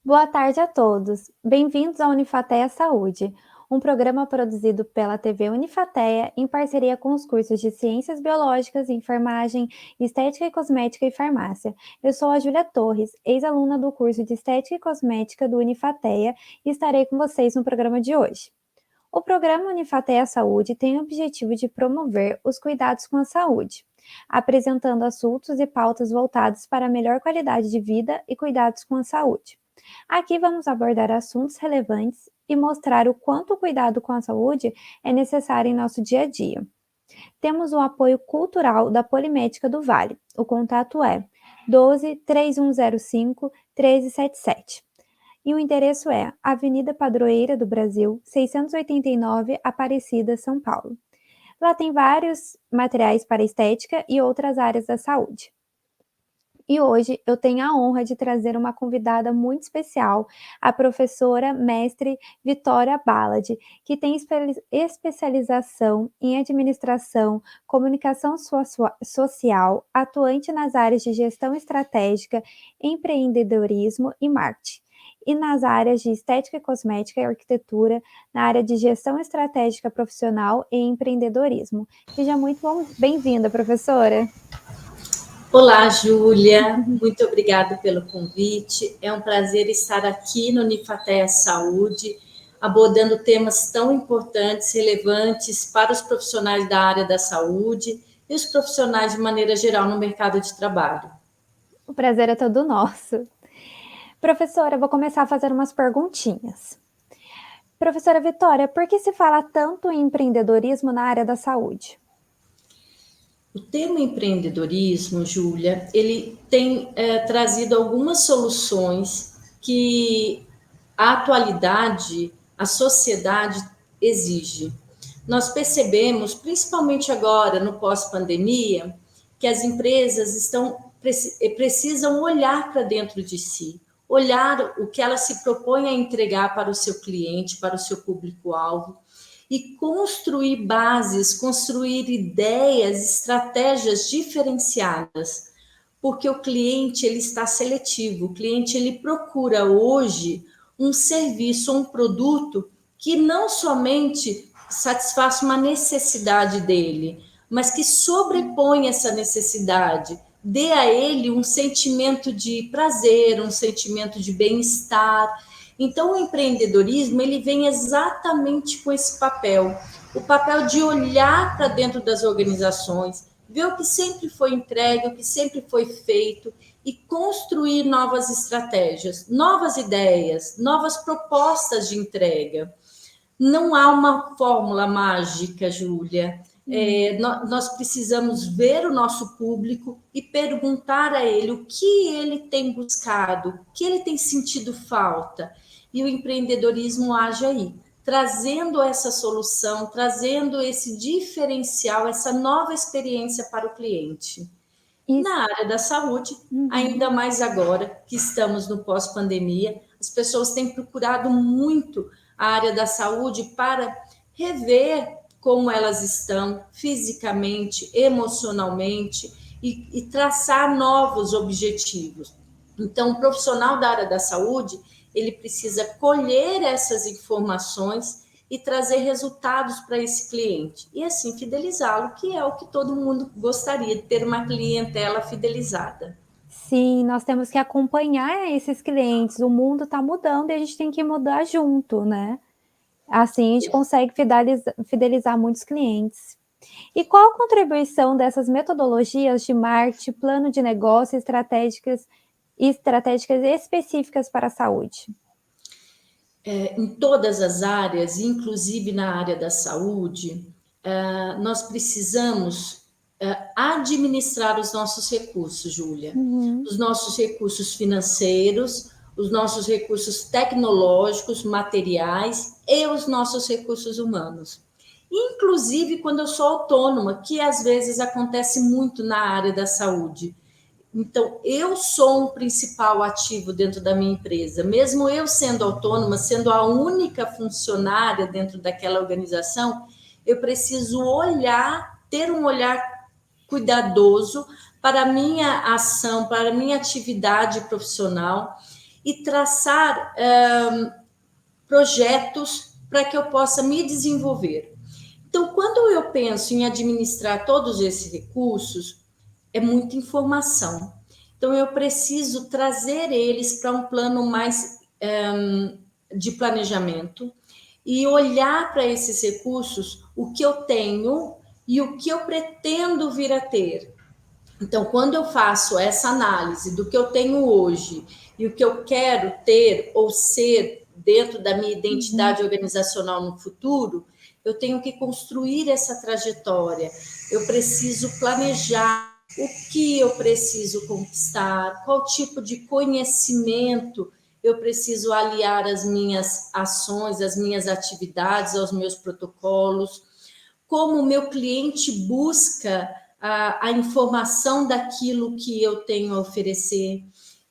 Boa tarde a todos. Bem-vindos ao Unifateia Saúde, um programa produzido pela TV Unifateia em parceria com os cursos de Ciências Biológicas, Enfermagem, Estética e Cosmética e Farmácia. Eu sou a Júlia Torres, ex-aluna do curso de Estética e Cosmética do Unifateia e estarei com vocês no programa de hoje. O programa Unifateia Saúde tem o objetivo de promover os cuidados com a saúde, apresentando assuntos e pautas voltados para a melhor qualidade de vida e cuidados com a saúde. Aqui vamos abordar assuntos relevantes e mostrar o quanto o cuidado com a saúde é necessário em nosso dia a dia. Temos o apoio cultural da Polimédica do Vale. O contato é 12 3105 1377. E o endereço é Avenida Padroeira do Brasil, 689, Aparecida, São Paulo. Lá tem vários materiais para estética e outras áreas da saúde. E hoje eu tenho a honra de trazer uma convidada muito especial, a professora mestre Vitória Baladi, que tem especialização em administração, comunicação social, atuante nas áreas de gestão estratégica, empreendedorismo e marketing. E nas áreas de estética e cosmética e arquitetura, na área de gestão estratégica profissional e empreendedorismo. Seja muito bem-vinda, professora. Olá, Júlia, muito obrigada pelo convite. É um prazer estar aqui no Unifateia Saúde, abordando temas tão importantes, relevantes para os profissionais da área da saúde e os profissionais de maneira geral no mercado de trabalho. O prazer é todo nosso. Professora, eu vou começar a fazer umas perguntinhas. Professora Vitória, por que se fala tanto em empreendedorismo na área da saúde? O tema empreendedorismo, Júlia, ele tem trazido algumas soluções que a atualidade, a sociedade exige. Nós percebemos, principalmente agora no pós-pandemia, que as empresas precisam olhar para dentro de si, olhar o que elas se propõem a entregar para o seu cliente, para o seu público-alvo, e construir bases, construir ideias, estratégias diferenciadas, porque o cliente ele está seletivo, o cliente ele procura hoje um serviço, um produto que não somente satisfaça uma necessidade dele, mas que sobrepõe essa necessidade, dê a ele um sentimento de prazer, um sentimento de bem-estar. Então, o empreendedorismo ele vem exatamente com esse papel, o papel de olhar para dentro das organizações, ver o que sempre foi entregue, o que sempre foi feito e construir novas estratégias, novas ideias, novas propostas de entrega. Não há uma fórmula mágica, Júlia. Nós precisamos ver o nosso público e perguntar a ele o que ele tem buscado, o que ele tem sentido falta. E o empreendedorismo age aí, trazendo essa solução, trazendo esse diferencial, essa nova experiência para o cliente. Isso. Na área da saúde, ainda mais agora que estamos no pós-pandemia, as pessoas têm procurado muito a área da saúde para rever como elas estão fisicamente, emocionalmente e traçar novos objetivos. Então, o profissional da área da saúde, ele precisa colher essas informações e trazer resultados para esse cliente e assim fidelizá-lo, que é o que todo mundo gostaria de ter uma clientela fidelizada. Sim, nós temos que acompanhar esses clientes. O mundo está mudando e a gente tem que mudar junto, né? Assim a gente consegue fidelizar muitos clientes. E qual a contribuição dessas metodologias de marketing, plano de negócio, estratégicas específicas para a saúde? Em todas as áreas, inclusive na área da saúde, nós precisamos administrar os nossos recursos, Júlia. Os nossos recursos financeiros, os nossos recursos tecnológicos, materiais e os nossos recursos humanos. Inclusive quando eu sou autônoma, que às vezes acontece muito na área da saúde. Então, eu sou um principal ativo dentro da minha empresa, mesmo eu sendo autônoma, sendo a única funcionária dentro daquela organização, eu preciso olhar, ter um olhar cuidadoso para a minha ação, para a minha atividade profissional e traçar projetos para que eu possa me desenvolver. Então, quando eu penso em administrar todos esses recursos, é muita informação. Então, eu preciso trazer eles para um plano mais de planejamento e olhar para esses recursos, o que eu tenho e o que eu pretendo vir a ter. Então, quando eu faço essa análise do que eu tenho hoje e o que eu quero ter ou ser dentro da minha identidade organizacional no futuro, eu tenho que construir essa trajetória. Eu preciso planejar o que eu preciso conquistar, qual tipo de conhecimento eu preciso aliar às minhas ações, às minhas atividades, aos meus protocolos, como o meu cliente busca a informação daquilo que eu tenho a oferecer.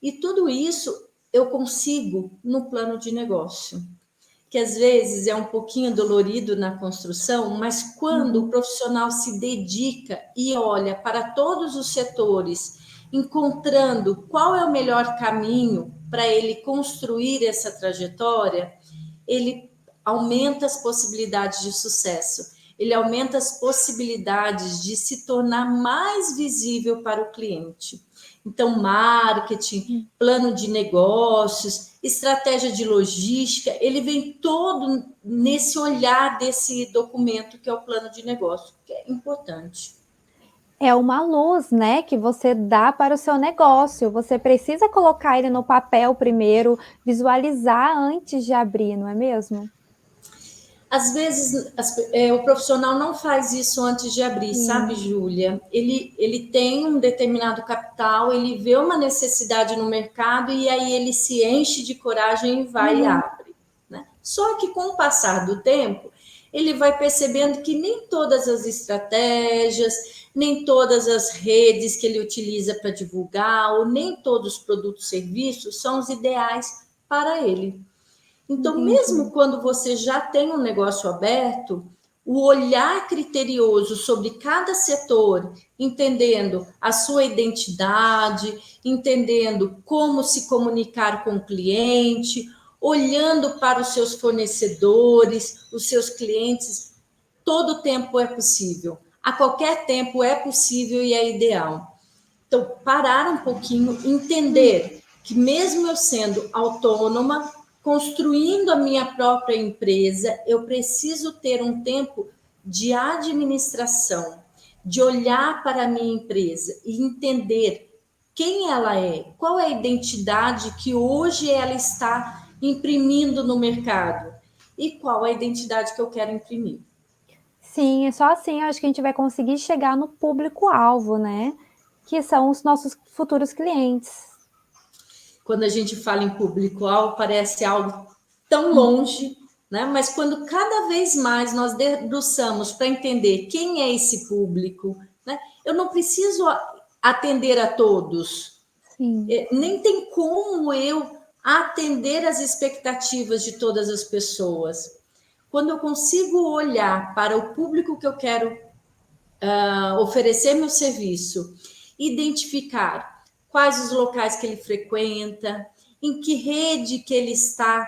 E tudo isso eu consigo no plano de negócio, que às vezes é um pouquinho dolorido na construção, mas quando o profissional se dedica e olha para todos os setores, encontrando qual é o melhor caminho para ele construir essa trajetória, ele aumenta as possibilidades de sucesso, ele aumenta as possibilidades de se tornar mais visível para o cliente. Então, marketing, plano de negócios, estratégia de logística, ele vem todo nesse olhar desse documento que é o plano de negócio, que é importante. É uma luz, né, que você dá para o seu negócio. Você precisa colocar ele no papel primeiro, visualizar antes de abrir, não é mesmo? Às vezes, o profissional não faz isso antes de abrir, sabe, Sim. Júlia? Ele tem um determinado capital, ele vê uma necessidade no mercado e aí ele se enche de coragem e vai e abre, né? Só que com o passar do tempo, ele vai percebendo que nem todas as estratégias, nem todas as redes que ele utiliza para divulgar, ou nem todos os produtos e serviços são os ideais para ele. Então, Entendi. mesmo quando você já tem um negócio aberto, o olhar criterioso sobre cada setor, entendendo a sua identidade, entendendo como se comunicar com o cliente, olhando para os seus fornecedores, os seus clientes, todo tempo é possível. A qualquer tempo é possível e é ideal. Então, parar um pouquinho, entender que mesmo eu sendo autônoma, construindo a minha própria empresa, eu preciso ter um tempo de administração, de olhar para a minha empresa e entender quem ela é, qual é a identidade que hoje ela está imprimindo no mercado e qual é a identidade que eu quero imprimir. Sim, é só assim eu acho que a gente vai conseguir chegar no público-alvo, né? Que são os nossos futuros clientes. Quando a gente fala em público-alvo, parece algo tão longe, né? Mas quando cada vez mais nós debruçamos para entender quem é esse público, né? Eu não preciso atender a todos, Sim. nem tem como eu atender as expectativas de todas as pessoas. Quando eu consigo olhar para o público que eu quero oferecer meu serviço, identificar quais os locais que ele frequenta, em que rede que ele está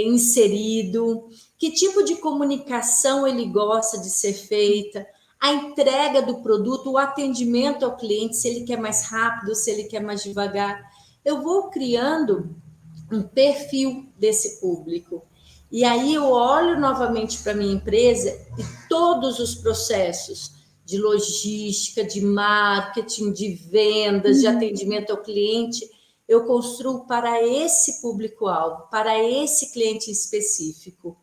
inserido, que tipo de comunicação ele gosta de ser feita, a entrega do produto, o atendimento ao cliente, se ele quer mais rápido, se ele quer mais devagar. Eu vou criando um perfil desse público. E aí eu olho novamente para a minha empresa e todos os processos de logística, de marketing, de vendas, de atendimento ao cliente, eu construo para esse público-alvo, para esse cliente específico.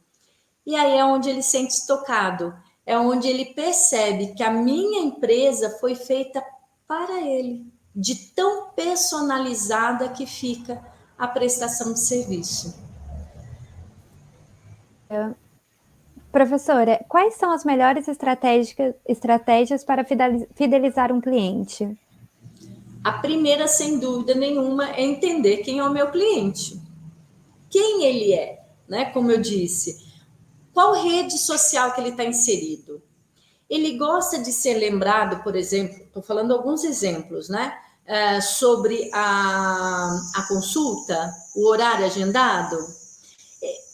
E aí é onde ele se sente tocado, é onde ele percebe que a minha empresa foi feita para ele, de tão personalizada que fica a prestação de serviço. Professora, quais são as melhores estratégias para fidelizar um cliente? A primeira, sem dúvida nenhuma, é entender quem é o meu cliente, quem ele é, né? Como eu disse, qual rede social que ele está inserido. Ele gosta de ser lembrado, por exemplo, estou falando alguns exemplos, né? sobre a consulta, o horário agendado?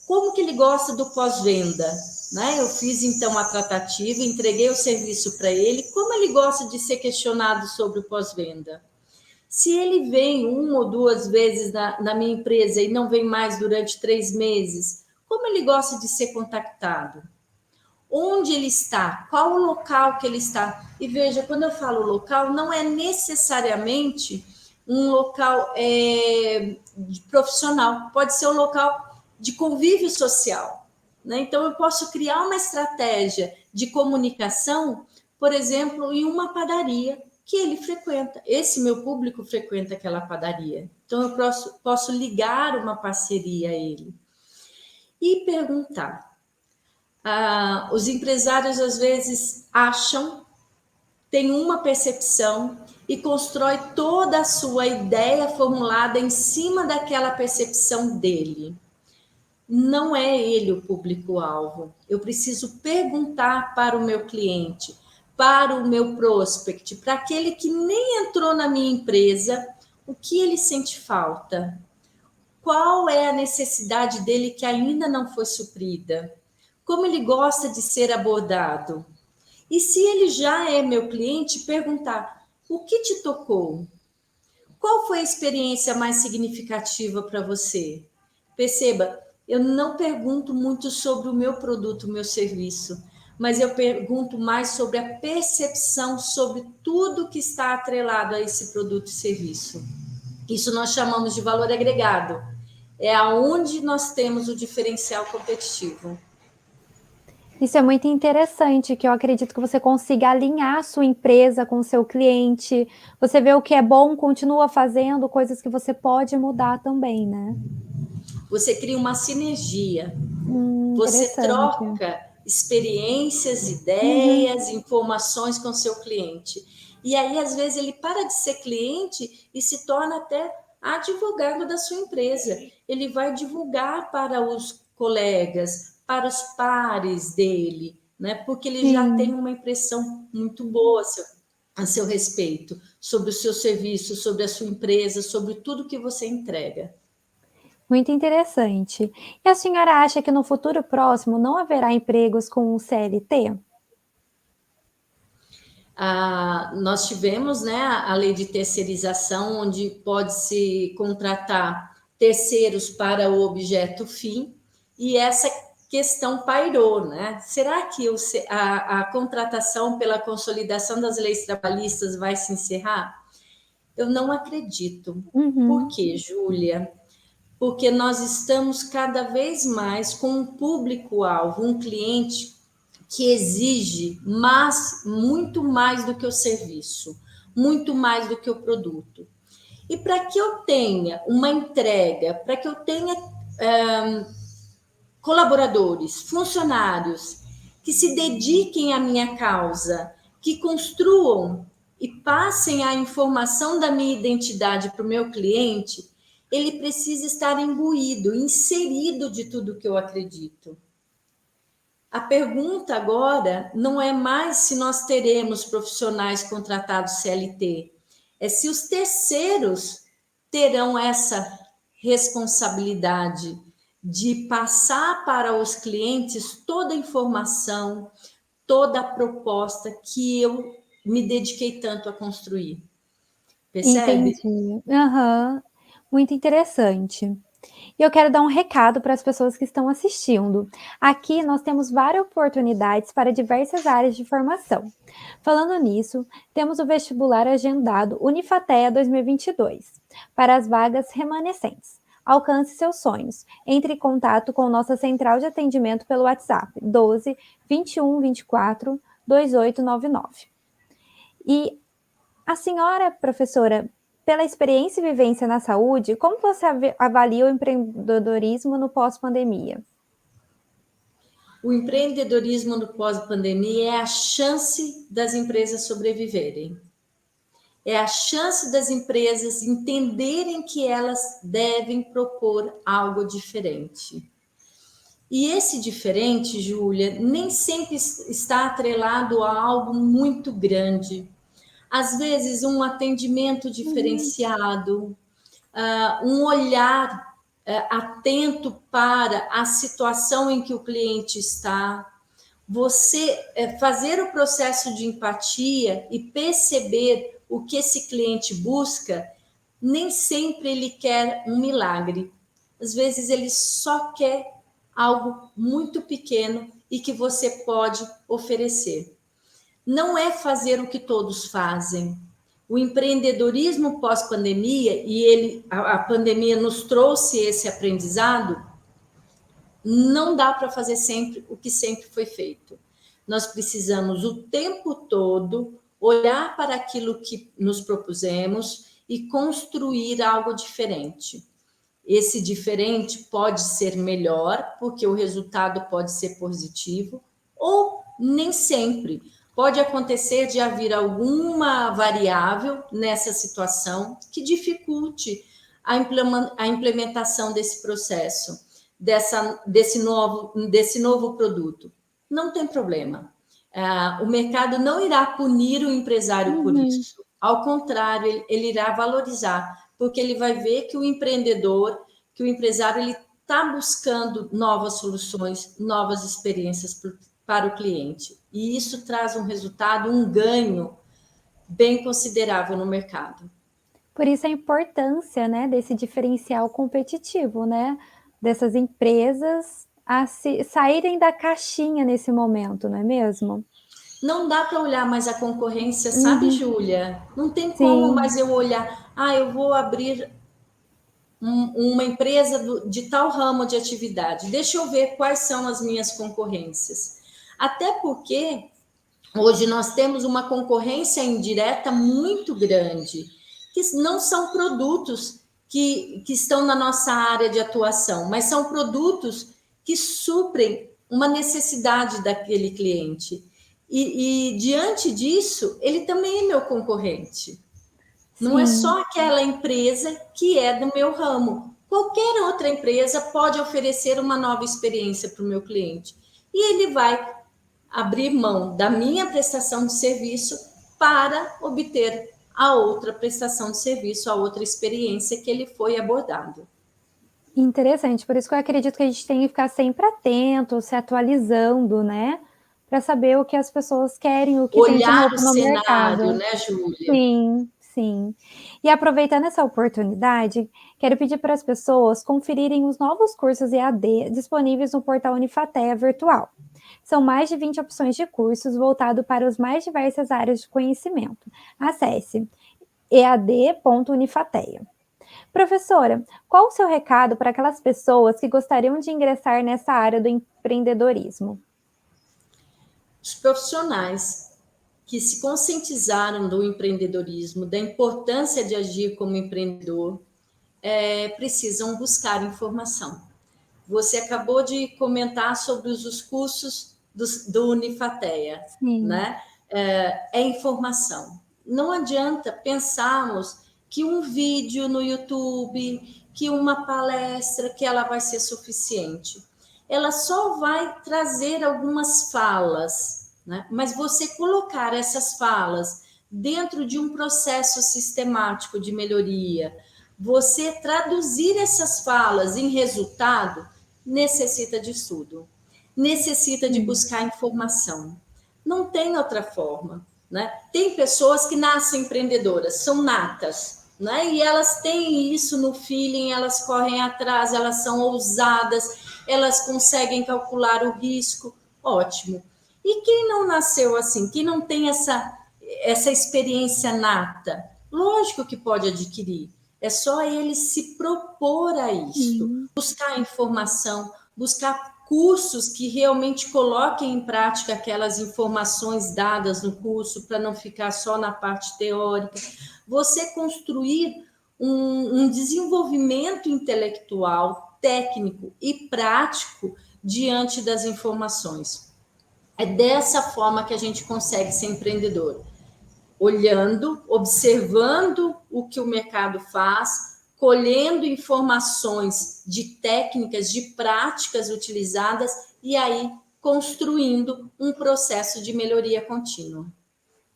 Como que ele gosta do pós-venda? Né? Eu fiz, então, a tratativa, entreguei o serviço para ele. Como ele gosta de ser questionado sobre o pós-venda? Se ele vem 1 ou 2 vezes na minha empresa e não vem mais durante 3 meses, como ele gosta de ser contactado? Onde ele está? Qual o local que ele está? E veja, quando eu falo local, não é necessariamente um local profissional, pode ser um local de convívio social. Né? Então, eu posso criar uma estratégia de comunicação, por exemplo, em uma padaria que ele frequenta. Esse meu público frequenta aquela padaria. Então, eu posso ligar uma parceria a ele e perguntar. Os empresários, às vezes, acham, têm uma percepção e constrói toda a sua ideia formulada em cima daquela percepção dele. Não é ele o público-alvo. Eu preciso perguntar para o meu cliente, para o meu prospect, para aquele que nem entrou na minha empresa, o que ele sente falta? Qual é a necessidade dele que ainda não foi suprida? Como ele gosta de ser abordado? E se ele já é meu cliente, perguntar: o que te tocou? Qual foi a experiência mais significativa para você? Perceba, eu não pergunto muito sobre o meu produto, o meu serviço, mas eu pergunto mais sobre a percepção sobre tudo que está atrelado a esse produto e serviço. Isso nós chamamos de valor agregado. É aonde nós temos o diferencial competitivo. Isso é muito interessante, que eu acredito que você consiga alinhar a sua empresa com o seu cliente. Você vê o que é bom, continua fazendo coisas que você pode mudar também, né? Você cria uma sinergia. Você Interessante. troca experiências, Uhum. ideias, informações com seu cliente. E aí, às vezes, ele para de ser cliente e se torna até advogado da sua empresa. Ele vai divulgar para os colegas, para os pares dele, né? Porque ele já tem Sim. uma impressão muito boa a seu respeito, sobre o seu serviço, sobre a sua empresa, sobre tudo que você entrega. Muito interessante. E a senhora acha que no futuro próximo não haverá empregos com o CLT? Nós tivemos, né, a lei de terceirização, onde pode-se contratar terceiros para o objeto fim, e essa questão pairou, né? Será que a contratação pela consolidação das leis trabalhistas vai se encerrar? Eu não acredito. Por Uhum. quê, Júlia? Porque nós estamos cada vez mais com um público-alvo, um cliente que exige muito mais do que o serviço, muito mais do que o produto. E para que eu tenha uma entrega, para que eu tenha colaboradores, funcionários que se dediquem à minha causa, que construam e passem a informação da minha identidade para o meu cliente, ele precisa estar imbuído, inserido de tudo que eu acredito. A pergunta agora não é mais se nós teremos profissionais contratados CLT, é se os terceiros terão essa responsabilidade de passar para os clientes toda a informação, toda a proposta que eu me dediquei tanto a construir. Percebe? Entendi. Aham. Muito interessante. E eu quero dar um recado para as pessoas que estão assistindo. Aqui nós temos várias oportunidades para diversas áreas de formação. Falando nisso, temos o vestibular agendado Unifatea 2022 para as vagas remanescentes. Alcance seus sonhos. Entre em contato com nossa central de atendimento pelo WhatsApp 12 21 24 2899. E a senhora, professora, pela experiência e vivência na saúde, como você avalia o empreendedorismo no pós-pandemia? O empreendedorismo no pós-pandemia é a chance das empresas sobreviverem. É a chance das empresas entenderem que elas devem propor algo diferente. E esse diferente, Júlia, nem sempre está atrelado a algo muito grande. às vezes um atendimento diferenciado, um olhar atento para a situação em que o cliente está, você fazer o processo de empatia e perceber o que esse cliente busca. Nem sempre ele quer um milagre. Às vezes ele só quer algo muito pequeno e que você pode oferecer. Não é fazer o que todos fazem. O empreendedorismo pós-pandemia, e a pandemia nos trouxe esse aprendizado, não dá para fazer sempre o que sempre foi feito. Nós precisamos o tempo todo olhar para aquilo que nos propusemos e construir algo diferente. Esse diferente pode ser melhor, porque o resultado pode ser positivo, ou nem sempre. Pode acontecer de haver alguma variável nessa situação que dificulte a implementação desse processo, desse novo produto. Não tem problema. O mercado não irá punir o empresário por isso. Ao contrário, ele irá valorizar, porque ele vai ver que o empreendedor, que o empresário, ele está buscando novas soluções, novas experiências para o cliente. E isso traz um resultado, um ganho bem considerável no mercado. Por isso a importância, né, desse diferencial competitivo, né, dessas empresas a saírem da caixinha nesse momento, não é mesmo? Não dá para olhar mais a concorrência, sabe, Júlia? Não tem como Sim. mais eu olhar, eu vou abrir uma empresa de tal ramo de atividade. Deixa eu ver quais são as minhas concorrências. Até porque hoje nós temos uma concorrência indireta muito grande, que não são produtos que estão na nossa área de atuação, mas são produtos que suprem uma necessidade daquele cliente. E diante disso, ele também é meu concorrente. Não é Sim. só aquela empresa que é do meu ramo. Qualquer outra empresa pode oferecer uma nova experiência para o meu cliente. E ele vai abrir mão da minha prestação de serviço para obter a outra prestação de serviço, a outra experiência que ele foi abordado. Interessante, por isso que eu acredito que a gente tem que ficar sempre atento, se atualizando, né, para saber o que as pessoas querem, o que tem de Olhar novo o no cenário, mercado. né, Júlia? Sim, sim. E aproveitando essa oportunidade, quero pedir para as pessoas conferirem os novos cursos EAD disponíveis no portal Unifateia Virtual. São mais de 20 opções de cursos voltados para as mais diversas áreas de conhecimento. Acesse ead.unifateia. Professora, qual o seu recado para aquelas pessoas que gostariam de ingressar nessa área do empreendedorismo? Os profissionais que se conscientizaram do empreendedorismo, da importância de agir como empreendedor, precisam buscar informação. Você acabou de comentar sobre os cursos do Unifateia, Sim. né? É informação. Não adianta pensarmos que um vídeo no YouTube, que uma palestra, que ela vai ser suficiente. Ela só vai trazer algumas falas, né? Mas você colocar essas falas dentro de um processo sistemático de melhoria, você traduzir essas falas em resultado, necessita de estudo, necessita de Sim. buscar informação. Não tem outra forma, né? Tem pessoas que nascem empreendedoras, são natas, né? E elas têm isso no feeling, elas correm atrás, elas são ousadas, elas conseguem calcular o risco, ótimo. E quem não nasceu assim, quem não tem essa experiência nata, lógico que pode adquirir. É só ele se propor a isto, Sim. buscar informação, buscar cursos que realmente coloquem em prática aquelas informações dadas no curso, para não ficar só na parte teórica. Você construir um desenvolvimento intelectual, técnico e prático diante das informações. É dessa forma que a gente consegue ser empreendedor. Olhando, observando o que o mercado faz, colhendo informações de técnicas, de práticas utilizadas e aí construindo um processo de melhoria contínua.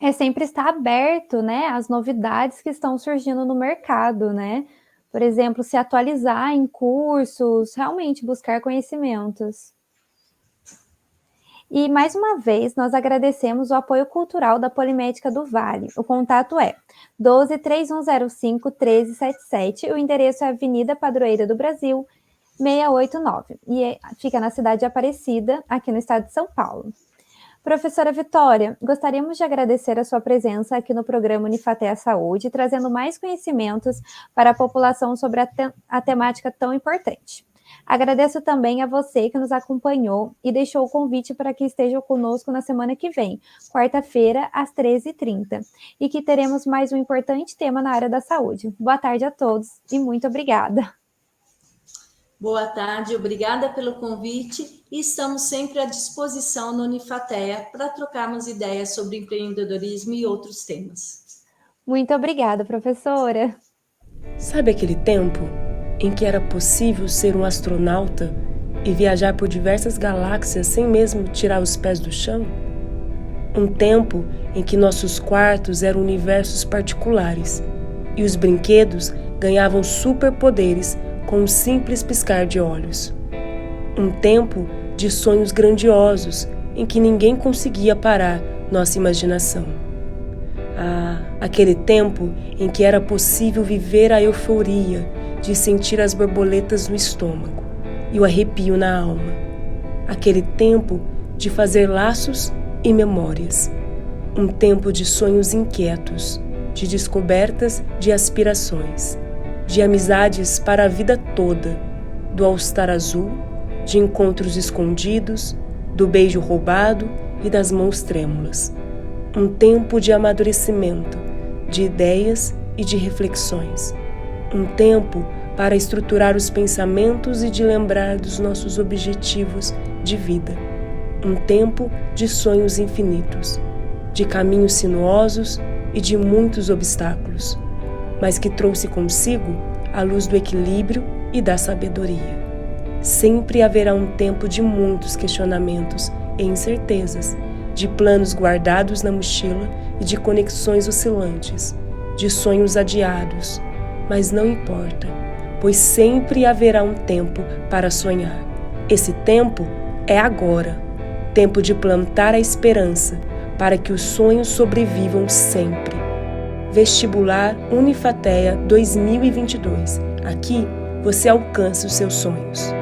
É sempre estar aberto, né, às novidades que estão surgindo no mercado, né? Por exemplo, se atualizar em cursos, realmente buscar conhecimentos. E mais uma vez, nós agradecemos o apoio cultural da Polimédica do Vale. O contato é 12 3105 1377. O endereço é Avenida Padroeira do Brasil, 689. Fica na cidade de Aparecida, aqui no estado de São Paulo. Professora Vitória, gostaríamos de agradecer a sua presença aqui no programa Unifatea Saúde, trazendo mais conhecimentos para a população sobre a temática tão importante. Agradeço também a você que nos acompanhou e deixou o convite para que esteja conosco na semana que vem, quarta-feira, às 13h30, e que teremos mais um importante tema na área da saúde. Boa tarde a todos e muito obrigada. Boa tarde, obrigada pelo convite e estamos sempre à disposição no Unifatea para trocarmos ideias sobre empreendedorismo e outros temas. Muito obrigada, professora. Sabe aquele tempo em que era possível ser um astronauta e viajar por diversas galáxias sem mesmo tirar os pés do chão? Um tempo em que nossos quartos eram universos particulares e os brinquedos ganhavam superpoderes com um simples piscar de olhos. Um tempo de sonhos grandiosos em que ninguém conseguia parar nossa imaginação. Aquele tempo em que era possível viver a euforia de sentir as borboletas no estômago e o arrepio na alma. Aquele tempo de fazer laços e memórias. Um tempo de sonhos inquietos, de descobertas, de aspirações, de amizades para a vida toda, do All-Star azul, de encontros escondidos, do beijo roubado e das mãos trêmulas. Um tempo de amadurecimento, de ideias e de reflexões. Um tempo para estruturar os pensamentos e de lembrar dos nossos objetivos de vida. Um tempo de sonhos infinitos, de caminhos sinuosos e de muitos obstáculos, mas que trouxe consigo a luz do equilíbrio e da sabedoria. Sempre haverá um tempo de muitos questionamentos e incertezas, de planos guardados na mochila e de conexões oscilantes, de sonhos adiados, mas não importa, pois sempre haverá um tempo para sonhar. Esse tempo é agora, tempo de plantar a esperança para que os sonhos sobrevivam sempre. Vestibular Unifatea 2022. Aqui você alcança os seus sonhos.